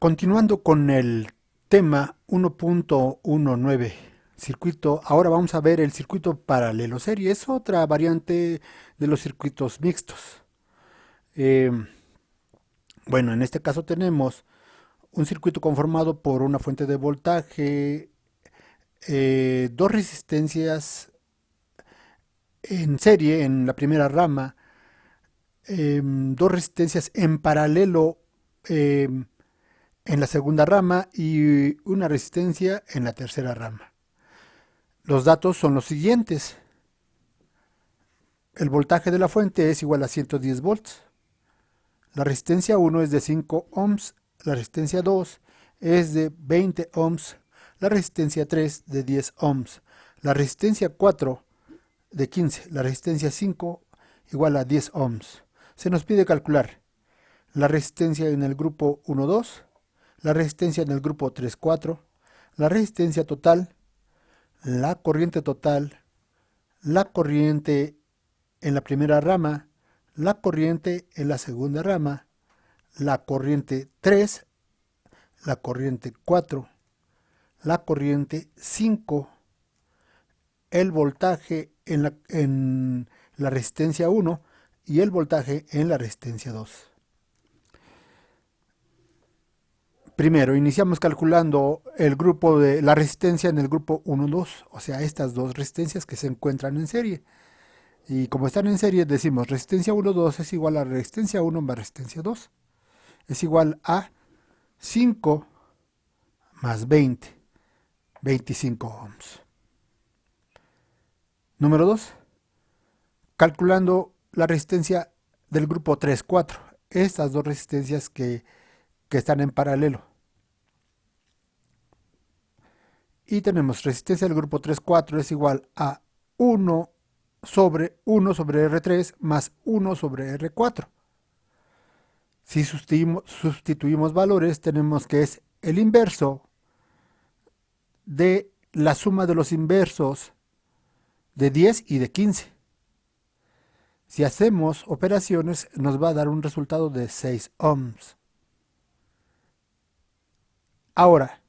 Continuando con el tema 1.19, circuito, ahora vamos a ver el circuito paralelo serie, es otra variante de los circuitos mixtos. Eh, bueno, en este caso tenemos un circuito conformado por una fuente de voltaje, dos resistencias en serie en la primera rama, dos resistencias en paralelo en la segunda rama y una resistencia en la tercera rama. Los datos son los siguientes. El voltaje de la fuente es igual a 110 volts. La resistencia 1 es de 5 ohms. La resistencia 2 es de 20 ohms. La resistencia 3 de 10 ohms. La resistencia 4 de 15. La resistencia 5 igual a 10 ohms. Se nos pide calcular la resistencia en el grupo 1-2, la resistencia en el grupo 3-4, la resistencia total, la corriente total, la corriente en la primera rama, la corriente en la segunda rama, la corriente 3, la corriente 4, la corriente 5, el voltaje en la resistencia 1 y el voltaje en la resistencia 2. Primero, iniciamos calculando el grupo de la resistencia en el grupo 1-2, o sea, estas dos resistencias que se encuentran en serie. Y como están en serie, decimos resistencia 1-2 es igual a resistencia 1 más resistencia 2. Es igual a 5 más 20, 25 ohms. Número 2, calculando la resistencia del grupo 3-4. Estas dos resistencias que están en paralelo. Y tenemos resistencia del grupo 3-4 es igual a 1 sobre R3 más 1 sobre R4. Si sustituimos valores, tenemos que es el inverso de la suma de los inversos de 10 y de 15. Si hacemos operaciones, nos va a dar un resultado de 6 ohms. Ahora,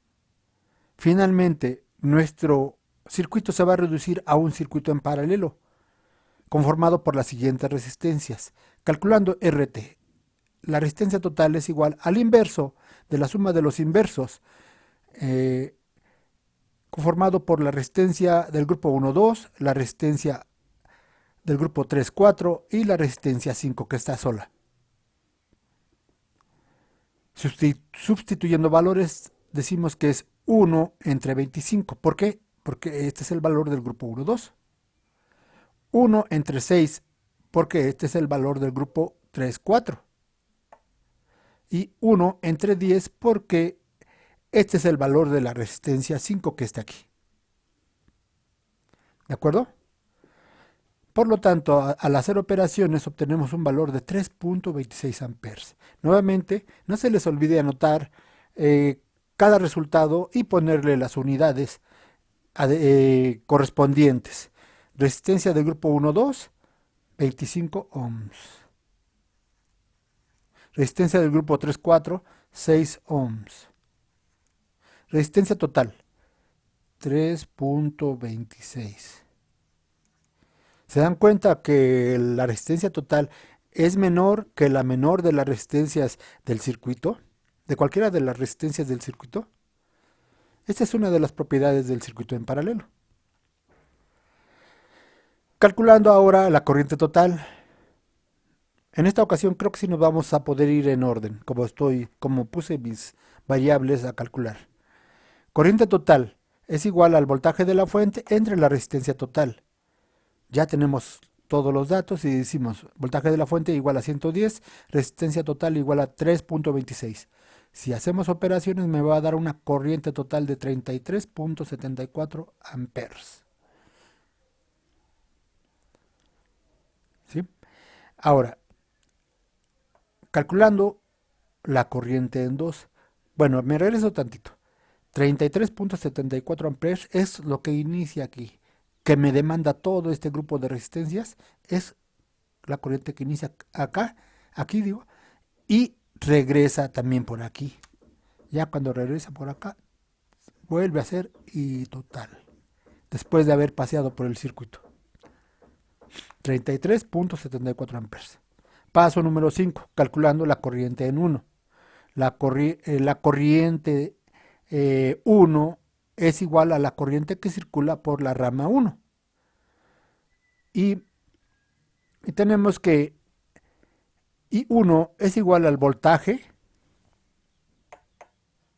finalmente, nuestro circuito se va a reducir a un circuito en paralelo, conformado por las siguientes resistencias. Calculando RT, la resistencia total es igual al inverso de la suma de los inversos, conformado por la resistencia del grupo 1-2, la resistencia del grupo 3-4 y la resistencia 5 que está sola. Sustituyendo valores, decimos que es 1 entre 25. ¿Por qué? Porque este es el valor del grupo 1-2. 1 entre 6, porque este es el valor del grupo 3-4. Y 1 entre 10, porque este es el valor de la resistencia 5 que está aquí. ¿De acuerdo? Por lo tanto, al hacer operaciones obtenemos un valor de 3.26 amperes. Nuevamente, no se les olvide anotar cada resultado y ponerle las unidades correspondientes. Resistencia del grupo 1-2, 25 ohms. Resistencia del grupo 3-4, 6 ohms. Resistencia total, 3.26. ¿Se dan cuenta que la resistencia total es menor que la menor de las resistencias del circuito? ¿De cualquiera de las resistencias del circuito? Esta es una de las propiedades del circuito en paralelo. Calculando ahora la corriente total. En esta ocasión creo que sí nos vamos a poder ir en orden, como puse mis variables a calcular. Corriente total es igual al voltaje de la fuente entre la resistencia total. Ya tenemos todos los datos y decimos voltaje de la fuente igual a 110, resistencia total igual a 3.26. Si hacemos operaciones me va a dar una corriente total de 33.74 amperes. ¿Sí? Ahora, calculando la corriente en 2, bueno, me regreso tantito. 33.74 amperes es lo que inicia aquí, que me demanda todo este grupo de resistencias, es la corriente que inicia acá, aquí digo, y regresa también por aquí. Ya cuando regresa por acá, vuelve a ser I total, después de haber paseado por el circuito. 33.74 amperes. Paso número 5, calculando la corriente en 1. La corriente 1 es igual a la corriente que circula por la rama 1. Y tenemos que I1 es igual al voltaje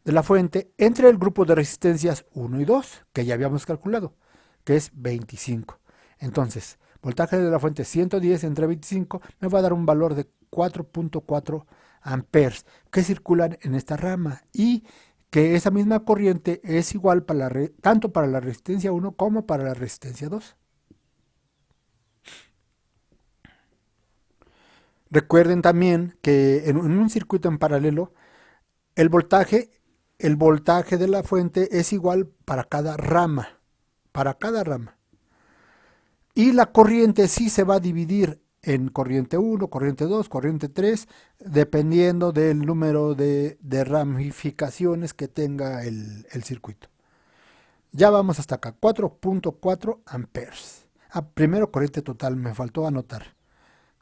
de la fuente entre el grupo de resistencias 1 y 2, que ya habíamos calculado, que es 25. Entonces, voltaje de la fuente 110 entre 25 me va a dar un valor de 4.4 amperes que circulan en esta rama y que esa misma corriente es igual tanto para la resistencia 1 como para la resistencia 2. Recuerden también que en un circuito en paralelo, el voltaje, el voltaje de la fuente es igual para cada rama. Para cada rama. Y la corriente sí se va a dividir en corriente 1, corriente 2, corriente 3, dependiendo del número de ramificaciones que tenga el circuito. Ya vamos hasta acá, 4.4 amperes. Primero corriente total, me faltó anotar.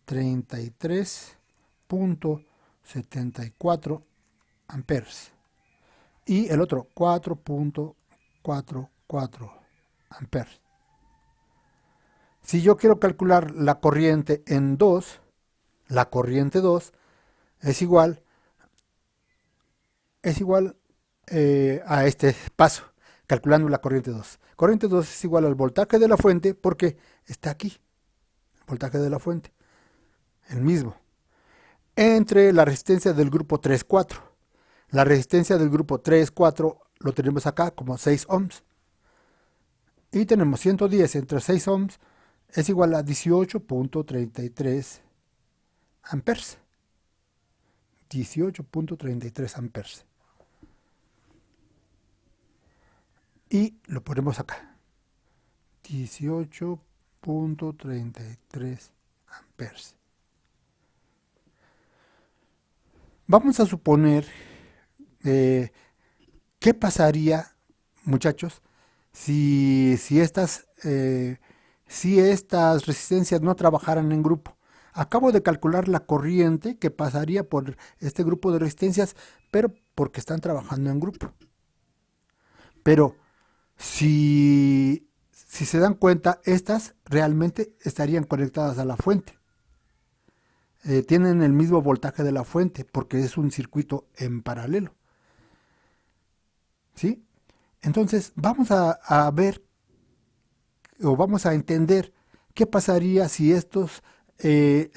33.74 amperes. Y el otro, 4.44 amperes. Si yo quiero calcular la corriente en 2, la corriente 2 es igual a este paso, calculando la corriente 2. Corriente 2 es igual al voltaje de la fuente porque está aquí, el voltaje de la fuente, el mismo, entre la resistencia del grupo 3-4. La resistencia del grupo 3-4 lo tenemos acá como 6 ohms. Y tenemos 110 entre 6 ohms es igual a 18.33 amperes. 18.33 amperes. Y lo ponemos acá. 18.33 amperes. Vamos a suponer qué pasaría, muchachos, si estas resistencias no trabajaran en grupo. Acabo de calcular la corriente que pasaría por este grupo de resistencias, pero porque están trabajando en grupo. Pero si se dan cuenta, estas realmente estarían conectadas a la fuente. Tienen el mismo voltaje de la fuente porque es un circuito en paralelo. ¿Sí? Entonces vamos a ver o vamos a entender qué pasaría si se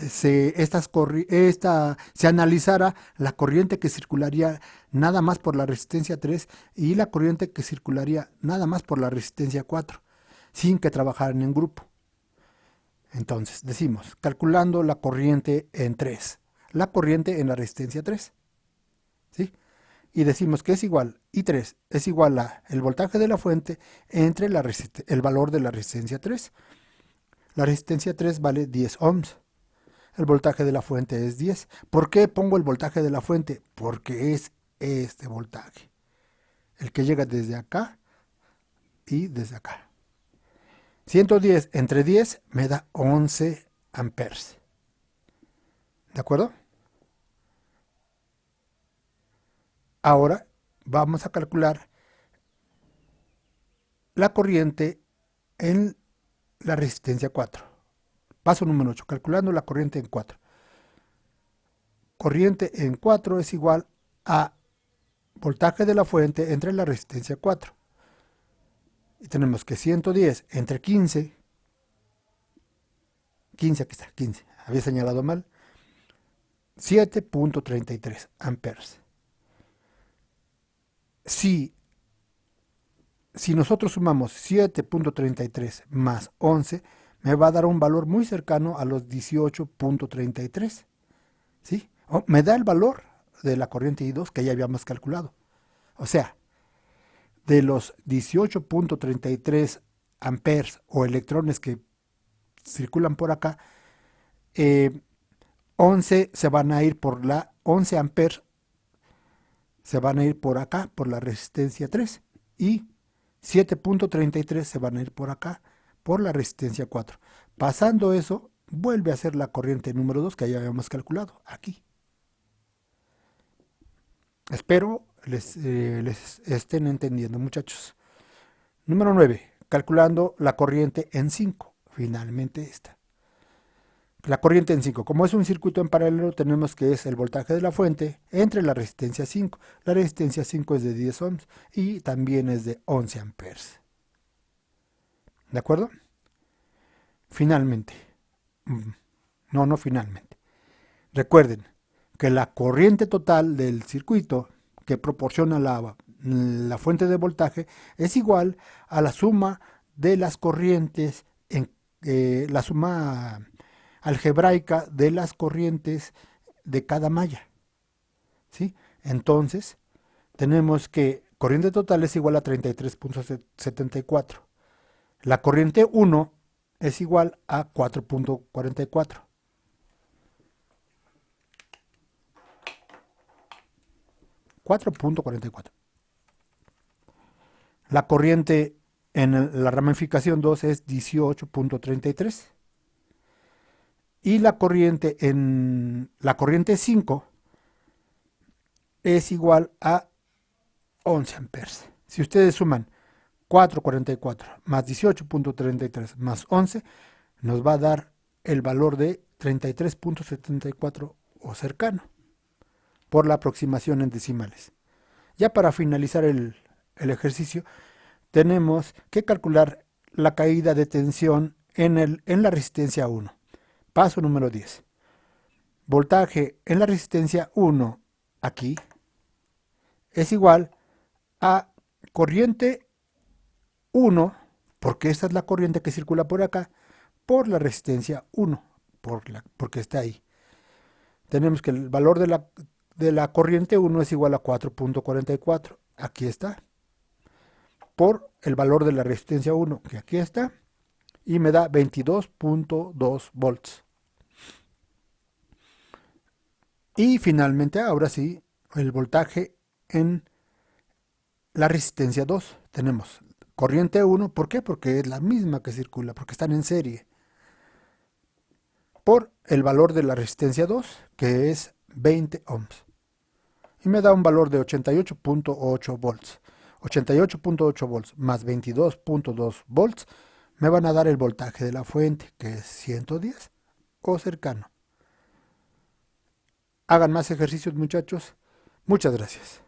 analizara la corriente que circularía nada más por la resistencia 3 y la corriente que circularía nada más por la resistencia 4, sin que trabajaran en grupo. Entonces decimos, calculando la corriente en 3, la corriente en la resistencia 3, ¿sí? Y decimos que es igual, I3 es igual a el voltaje de la fuente entre el valor de la resistencia 3. La resistencia 3 vale 10 ohms. El voltaje de la fuente es 10. ¿Por qué pongo el voltaje de la fuente? Porque es este voltaje. El que llega desde acá y desde acá. 110 entre 10 me da 11 amperes. ¿De acuerdo? Ahora vamos a calcular la corriente en la resistencia 4. Paso número 8, calculando la corriente en 4. Corriente en 4 es igual a voltaje de la fuente entre la resistencia 4. Y tenemos que 110 entre 15, 15 aquí está, 15, había señalado mal, 7.33 amperes. Si nosotros sumamos 7.33 más 11, me va a dar un valor muy cercano a los 18.33. ¿Sí? Me da el valor de la corriente I2 que ya habíamos calculado. O sea, de los 18.33 amperes o electrones que circulan por acá, 11 se van a ir por la 11 amperes se van a ir por acá, por la resistencia 3, y 7.33 se van a ir por acá, por la resistencia 4. Pasando eso, vuelve a ser la corriente número 2 que ya habíamos calculado, aquí. Espero les estén entendiendo, muchachos. Número 9, calculando la corriente en 5. Finalmente esta. La corriente en 5. Como es un circuito en paralelo, tenemos que es el voltaje de la fuente entre la resistencia 5. La resistencia 5 es de 10 ohms y también es de 11 amperes. ¿De acuerdo? Finalmente. No finalmente. Recuerden que la corriente total del circuito que proporciona la fuente de voltaje es igual a la suma de las corrientes, la suma algebraica de las corrientes de cada malla. ¿Sí? Entonces, tenemos que corriente total es igual a 33.74. La corriente 1 es igual a 4.44. La corriente en la ramificación 2 es 18.33. Y la corriente en la corriente 5 es igual a 11 amperes. Si ustedes suman 4.44 más 18.33 más 11, nos va a dar el valor de 33.74 o cercano, por la aproximación en decimales. Ya para finalizar el ejercicio, tenemos que calcular la caída de tensión en la resistencia 1. Paso número 10. Voltaje en la resistencia 1, aquí, es igual a corriente 1, porque esta es la corriente que circula por acá, por la resistencia 1, porque está ahí. Tenemos que el valor de la corriente 1 es igual a 4.44, aquí está, por el valor de la resistencia 1, que aquí está, y me da 22.2 volts. Y finalmente, ahora sí, el voltaje en la resistencia 2. Tenemos corriente 1, ¿por qué? Porque es la misma que circula, porque están en serie. Por el valor de la resistencia 2, que es 20 ohms. Y me da un valor de 88.8 volts. 88.8 volts más 22.2 volts me van a dar el voltaje de la fuente, que es 110 o cercano. Hagan más ejercicios, muchachos. Muchas gracias.